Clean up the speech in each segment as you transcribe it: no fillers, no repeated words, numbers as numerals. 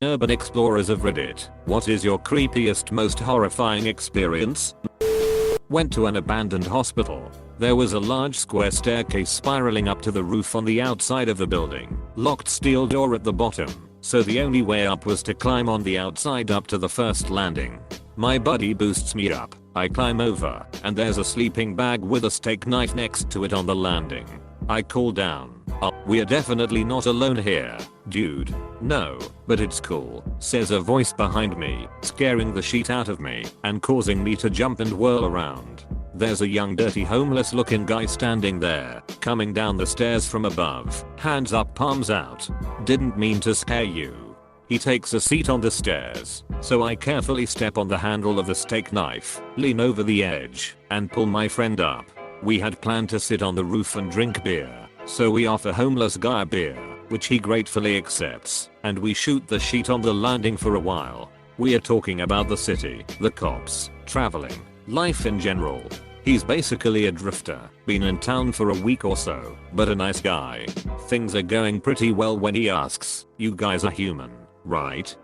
Urban explorers of Reddit, what is your creepiest, most horrifying experience? Went to an abandoned hospital. There was a large square staircase spiraling up to the roof on the outside of the building. Locked steel door at the bottom, so the only way up was to climb on the outside up to the first landing. My buddy boosts me up. I climb over, and there's a sleeping bag with a steak knife next to it on the landing. I call down. We're definitely not alone here, dude. No, but it's cool, says a voice behind me, scaring the shit out of me and causing me to jump and whirl around. There's a young dirty homeless looking guy standing there, coming down the stairs from above, hands up, palms out. Didn't mean to scare you. He takes a seat on the stairs, so I carefully step on the handle of the steak knife, lean over the edge, and pull my friend up. We had planned to sit on the roof and drink beer, so we offer homeless guy a beer, which he gratefully accepts, and we shoot the shit on the landing for a while. We are talking about the city, the cops, traveling, life in general. He's basically a drifter, been in town for a week or so, but a nice guy. Things are going pretty well when he asks, "You guys are human, right?"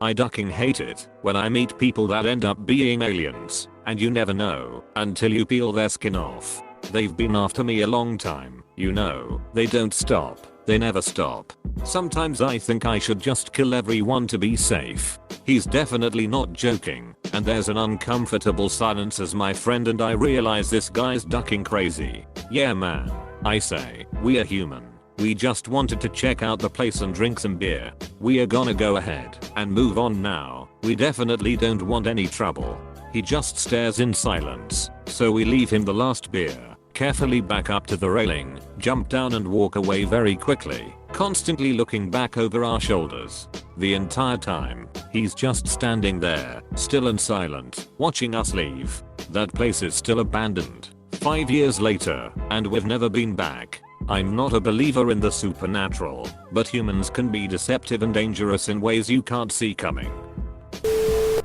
I ducking hate it when I meet people that end up being aliens, and you never know until you peel their skin off. They've been after me a long time, you know, they don't stop, they never stop. Sometimes I think I should just kill everyone to be safe. He's definitely not joking, and there's an uncomfortable silence as my friend and I realize this guy's ducking crazy. Yeah man, I say, we are human. We just wanted to check out the place and drink some beer. We are gonna go ahead and move on now. We definitely don't want any trouble. He just stares in silence, so we leave him the last beer, carefully back up to the railing, jump down and walk away very quickly, constantly looking back over our shoulders. The entire time, he's just standing there, still and silent, watching us leave. That place is still abandoned. 5 years later, and we've never been back. I'm not a believer in the supernatural, but humans can be deceptive and dangerous in ways you can't see coming.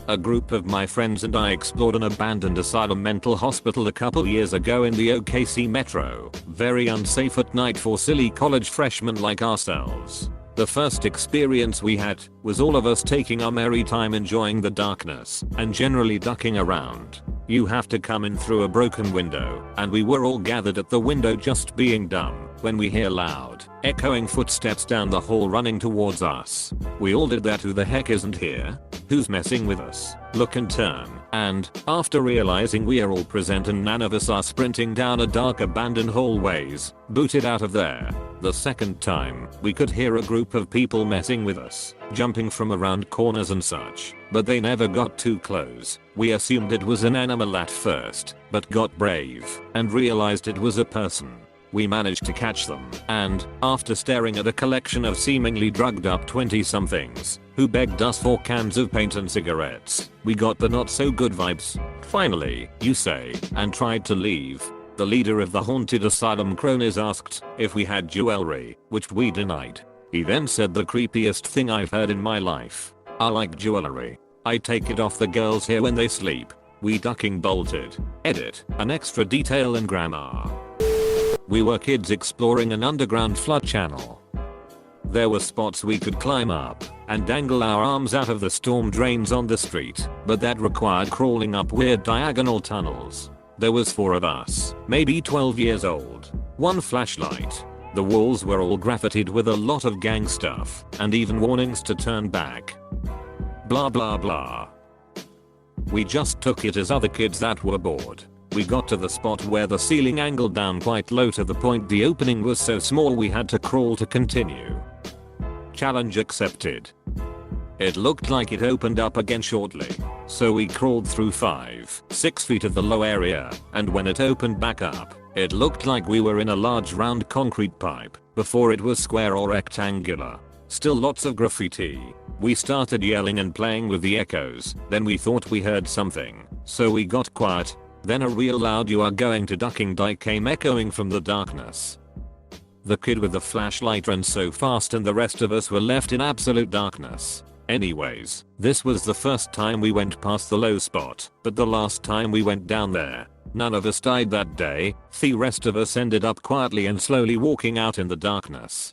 A group of my friends and I explored an abandoned asylum mental hospital a couple years ago in the OKC metro. Very unsafe at night for silly college freshmen like ourselves. The first experience we had was all of us taking our merry time enjoying the darkness and generally ducking around. You have to come in through a broken window, and we were all gathered at the window just being dumb when we hear loud, echoing footsteps down the hall running towards us. We all did that. Who the heck isn't here? Who's messing with us? Look and turn, and after realizing we are all present and none of us are sprinting down a dark abandoned hallways, booted out of there. The second time, we could hear a group of people messing with us, jumping from around corners and such, but they never got too close. We assumed it was an animal at first, but got brave and realized it was a person. We managed to catch them, and, after staring at a collection of seemingly drugged up 20-somethings, who begged us for cans of paint and cigarettes, we got the not so good vibes. Finally, you say, and tried to leave. The leader of the haunted asylum cronies asked if we had jewelry, which we denied. He then said the creepiest thing I've heard in my life. I like jewelry. I take it off the girls here when they sleep. We ducking bolted. Edit, an extra detail in grammar. We were kids exploring an underground flood channel. There were spots we could climb up and dangle our arms out of the storm drains on the street, but that required crawling up weird diagonal tunnels. There was 4 of us, maybe 12 years old. 1 flashlight. The walls were all graffitied with a lot of gang stuff, and even warnings to turn back. Blah blah blah. We just took it as other kids that were bored. We got to the spot where the ceiling angled down quite low to the point the opening was so small we had to crawl to continue. Challenge accepted. It looked like it opened up again shortly, so we crawled through 5-6 feet of the low area, and when it opened back up, it looked like we were in a large round concrete pipe, before it was square or rectangular. Still lots of graffiti. We started yelling and playing with the echoes, then we thought we heard something, so we got quiet. Then a real loud "you are going to ducking die" came echoing from the darkness. The kid with the flashlight ran so fast and the rest of us were left in absolute darkness. Anyways, this was the first time we went past the low spot, but the last time we went down there. None of us died that day. The rest of us ended up quietly and slowly walking out in the darkness.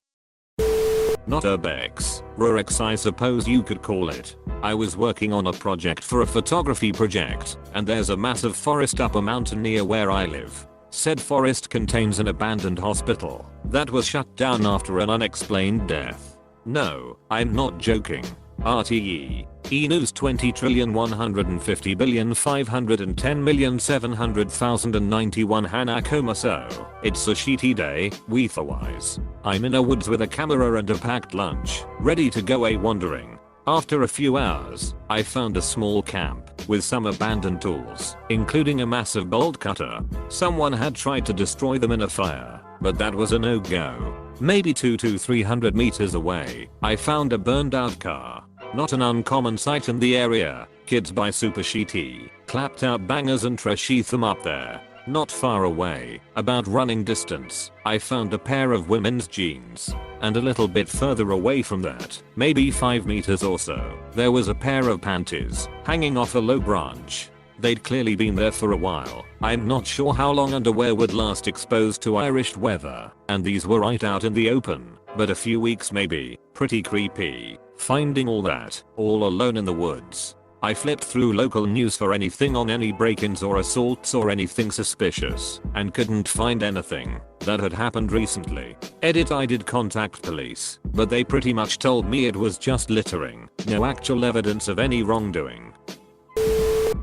Not urbex, rurex I suppose you could call it. I was working on a project for a photography project, and there's a massive forest up a mountain near where I live. Said forest contains an abandoned hospital that was shut down after an unexplained death. No, I'm not joking. RTE. E-News 20,150,510,700,091 Hanakomaso. It's a shitty day, weather-wise. I'm in a woods with a camera and a packed lunch, ready to go wandering. After a few hours, I found a small camp with some abandoned tools, including a massive bolt cutter. Someone had tried to destroy them in a fire, but that was a no-go. Maybe 200 to 300 meters away, I found a burned out car. Not an uncommon sight in the area. Kids buy super shitty, clapped out bangers and sheath them up there. Not far away, about running distance, I found a pair of women's jeans. And a little bit further away from that, maybe 5 meters or so, there was a pair of panties hanging off a low branch. They'd clearly been there for a while. I'm not sure how long underwear would last exposed to Irish weather, and these were right out in the open, but a few weeks maybe. Pretty creepy. Finding all that, all alone in the woods. I flipped through local news for anything on any break-ins or assaults or anything suspicious, and couldn't find anything that had happened recently. Edit I did contact police, but they pretty much told me it was just littering, no actual evidence of any wrongdoing.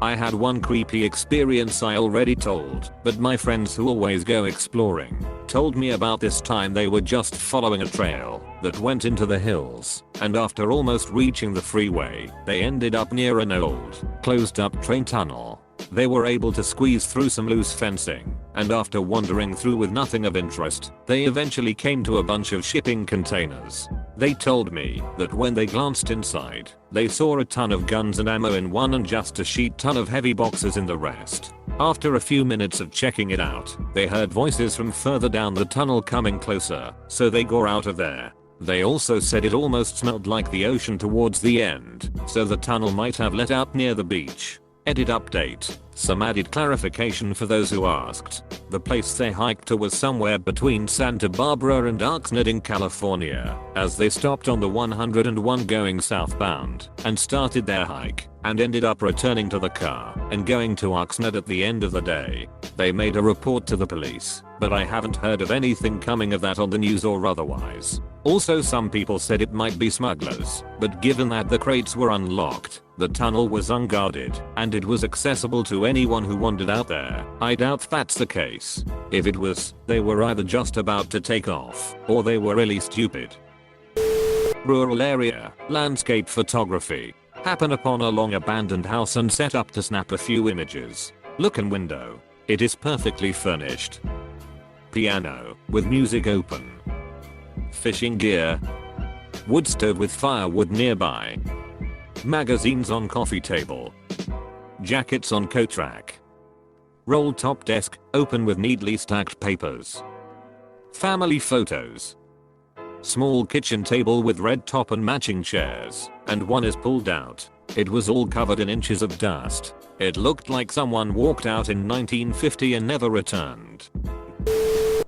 I had one creepy experience I already told, but my friends who always go exploring told me about this time they were just following a trail that went into the hills, and after almost reaching the freeway, they ended up near an old, closed up train tunnel. They were able to squeeze through some loose fencing, and after wandering through with nothing of interest, they eventually came to a bunch of shipping containers. They told me that when they glanced inside, they saw a ton of guns and ammo in one and just a shit ton of heavy boxes in the rest. After a few minutes of checking it out, they heard voices from further down the tunnel coming closer, so they got out of there. They also said it almost smelled like the ocean towards the end, so the tunnel might have let out near the beach. Edit update. Some added clarification for those who asked. The place they hiked to was somewhere between Santa Barbara and Oxnard in California, as they stopped on the 101 going southbound and started their hike and ended up returning to the car and going to Oxnard at the end of the day. They made a report to the police, but I haven't heard of anything coming of that on the news or otherwise. Also, some people said it might be smugglers, but given that the crates were unlocked, the tunnel was unguarded, and it was accessible to anyone who wandered out there, I doubt that's the case. If it was, they were either just about to take off, or they were really stupid. Rural area, landscape photography. Happen upon a long abandoned house and set up to snap a few images. Look in window. It is perfectly furnished. Piano, with music open. Fishing gear. Wood stove with firewood nearby. Magazines on coffee table. Jackets on coat rack. Roll top desk, open with neatly stacked papers. Family photos. Small kitchen table with red top and matching chairs, and one is pulled out. It was all covered in inches of dust. It looked like someone walked out in 1950 and never returned.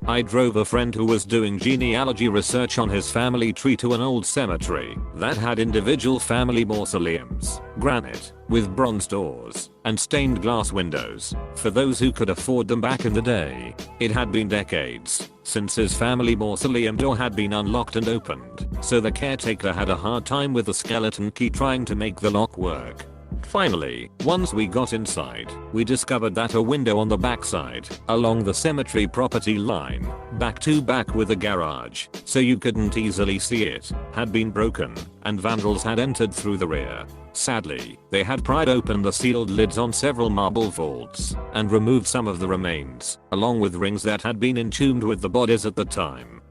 I drove a friend who was doing genealogy research on his family tree to an old cemetery that had individual family mausoleums, granite, with bronze doors, and stained glass windows, for those who could afford them back in the day. It had been decades since his family mausoleum door had been unlocked and opened, so the caretaker had a hard time with the skeleton key trying to make the lock work. Finally, once we got inside, we discovered that a window on the backside, along the cemetery property line, back to back with a garage, so you couldn't easily see it, had been broken, and vandals had entered through the rear. Sadly, they had pried open the sealed lids on several marble vaults, and removed some of the remains, along with rings that had been entombed with the bodies at the time.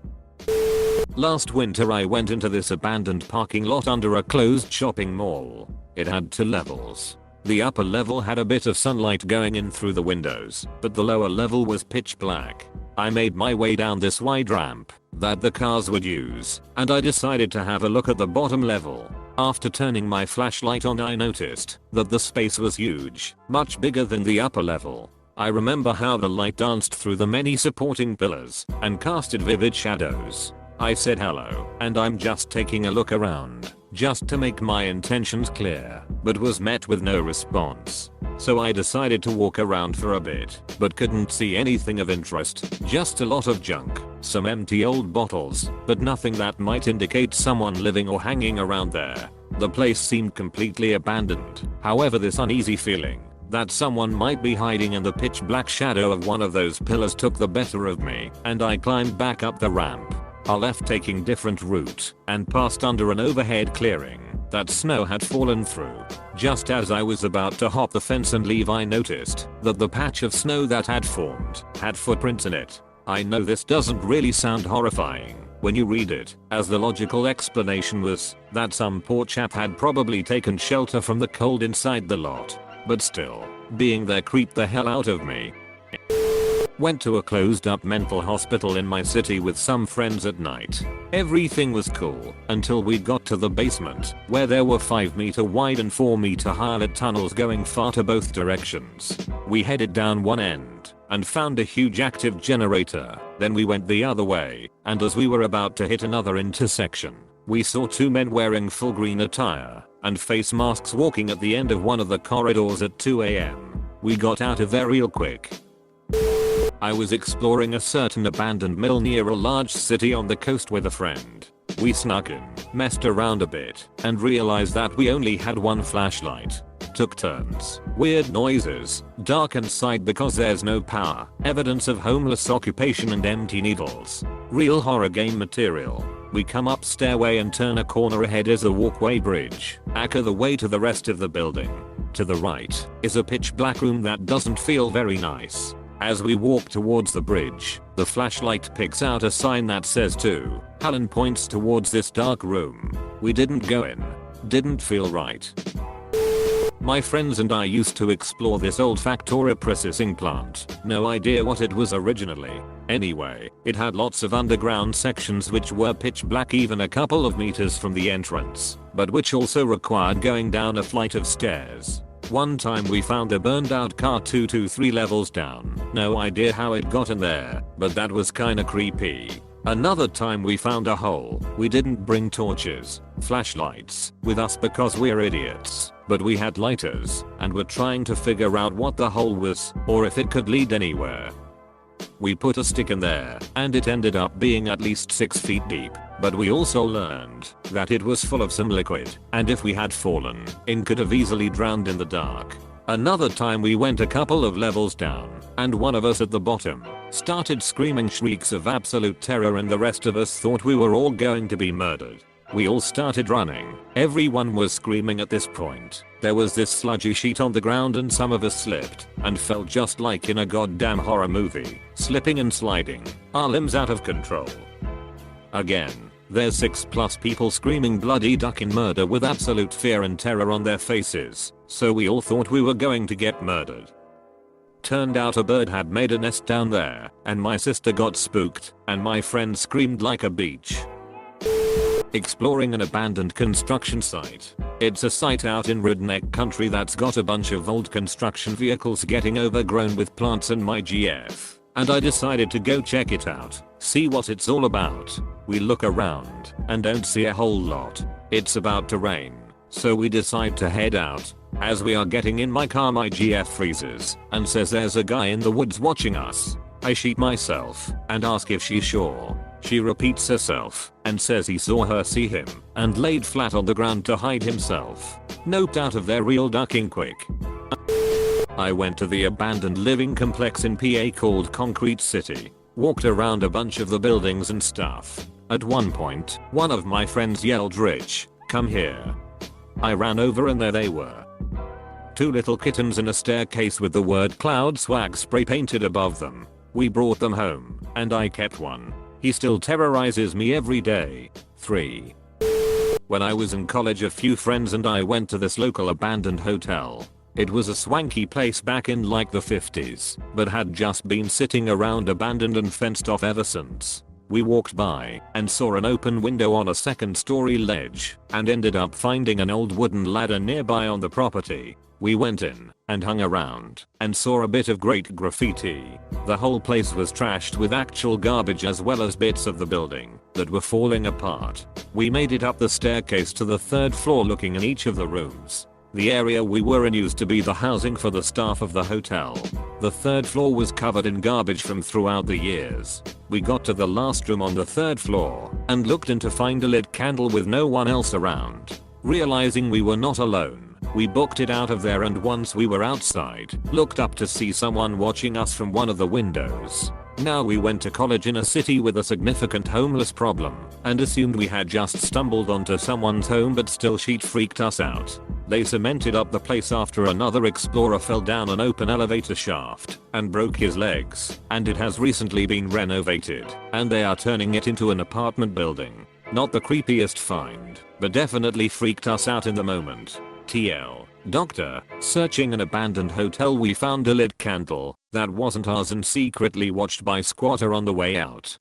Last winter I went into this abandoned parking lot under a closed shopping mall. It had 2 levels. The upper level had a bit of sunlight going in through the windows, but the lower level was pitch black. I made my way down this wide ramp that the cars would use, and I decided to have a look at the bottom level. After turning my flashlight on, I noticed that the space was huge, much bigger than the upper level. I remember how the light danced through the many supporting pillars and casted vivid shadows. I said hello, and I'm just taking a look around, just to make my intentions clear, but was met with no response. So I decided to walk around for a bit, but couldn't see anything of interest, just a lot of junk, some empty old bottles, but nothing that might indicate someone living or hanging around there. The place seemed completely abandoned. However, this uneasy feeling that someone might be hiding in the pitch black shadow of one of those pillars took the better of me, and I climbed back up the ramp. I left taking different route and passed under an overhead clearing that snow had fallen through. Just as I was about to hop the fence and leave, I noticed that the patch of snow that had formed had footprints in it. I know this doesn't really sound horrifying when you read it, as the logical explanation was that some poor chap had probably taken shelter from the cold inside the lot. But still, being there creeped the hell out of me. Went to a closed up mental hospital in my city with some friends at night. Everything was cool until we got to the basement, where there were 5-meter wide and 4-meter high lit tunnels going far to both directions. We headed down one end and found a huge active generator. Then we went the other way, and as we were about to hit another intersection, we saw 2 men wearing full green attire and face masks walking at the end of one of the corridors at 2 AM. We got out of there real quick. I was exploring a certain abandoned mill near a large city on the coast with a friend. We snuck in, messed around a bit, and realized that we only had one flashlight. Took turns. Weird noises, dark inside because there's no power, evidence of homeless occupation and empty needles. Real horror game material. We come up stairway and turn a corner. Ahead is a walkway bridge, anchor the way to the rest of the building. To the right is a pitch black room that doesn't feel very nice. As we walk towards the bridge, the flashlight picks out a sign that says to hell and points towards this dark room. We didn't go in. Didn't feel right. My friends and I used to explore this old factory processing plant. No idea what it was originally. Anyway, it had lots of underground sections which were pitch black even a couple of meters from the entrance, but which also required going down a flight of stairs. One time we found a burned out car 2 to 3 levels down. No idea how it got in there, but that was kinda creepy. Another time we found a hole. We didn't bring torches, flashlights, with us because we're idiots, but we had lighters and were trying to figure out what the hole was or if it could lead anywhere. We put a stick in there and it ended up being at least 6 feet deep, but we also learned that it was full of some liquid, and if we had fallen in could have easily drowned in the dark. Another time we went a couple of levels down, and one of us at the bottom started screaming shrieks of absolute terror, and the rest of us thought we were all going to be murdered. We all started running. Everyone was screaming at this point. There was this sludgy sheet on the ground and some of us slipped and felt just like in a goddamn horror movie, slipping and sliding, our limbs out of control. Again, there's 6+ people screaming bloody duck in murder with absolute fear and terror on their faces, so we all thought we were going to get murdered. Turned out a bird had made a nest down there, and my sister got spooked, and my friend screamed like a beach. Exploring an abandoned construction site. It's a site out in redneck country that's got a bunch of old construction vehicles getting overgrown with plants and my GF, and I decided to go check it out, see what it's all about. We look around and don't see a whole lot. It's about to rain, so we decide to head out. As we are getting in my car, my GF freezes and says there's a guy in the woods watching us. I sheet myself and ask if she's sure. She repeats herself and says he saw her see him and laid flat on the ground to hide himself. Noped out of there real ducking quick. I went to the abandoned living complex in PA called Concrete City. Walked around a bunch of the buildings and stuff. At one point, one of my friends yelled, "Rich, come here." I ran over and there they were. 2 little kittens in a staircase with the word "Cloud Swag" spray painted above them. We brought them home, and I kept one. He still terrorizes me every day. 3. When I was in college, a few friends and I went to this local abandoned hotel. It was a swanky place back in like the 50s, but had just been sitting around abandoned and fenced off ever since. We walked by and saw an open window on a 2nd story ledge and ended up finding an old wooden ladder nearby on the property. We went in and hung around and saw a bit of great graffiti. The whole place was trashed with actual garbage as well as bits of the building that were falling apart. We made it up the staircase to the third floor, looking in each of the rooms. The area we were in used to be the housing for the staff of the hotel. The third floor was covered in garbage from throughout the years. We got to the last room on the third floor and looked in to find a lit candle with no one else around. Realizing we were not alone, we booked it out of there, and once we were outside, looked up to see someone watching us from one of the windows. Now we went to college in a city with a significant homeless problem and assumed we had just stumbled onto someone's home, but still shit freaked us out. They cemented up the place after another explorer fell down an open elevator shaft and broke his legs, and it has recently been renovated and they are turning it into an apartment building. Not the creepiest find, but definitely freaked us out in the moment. TL. Doctor, searching an abandoned hotel, we found a lit candle that wasn't ours and secretly watched by squatter on the way out.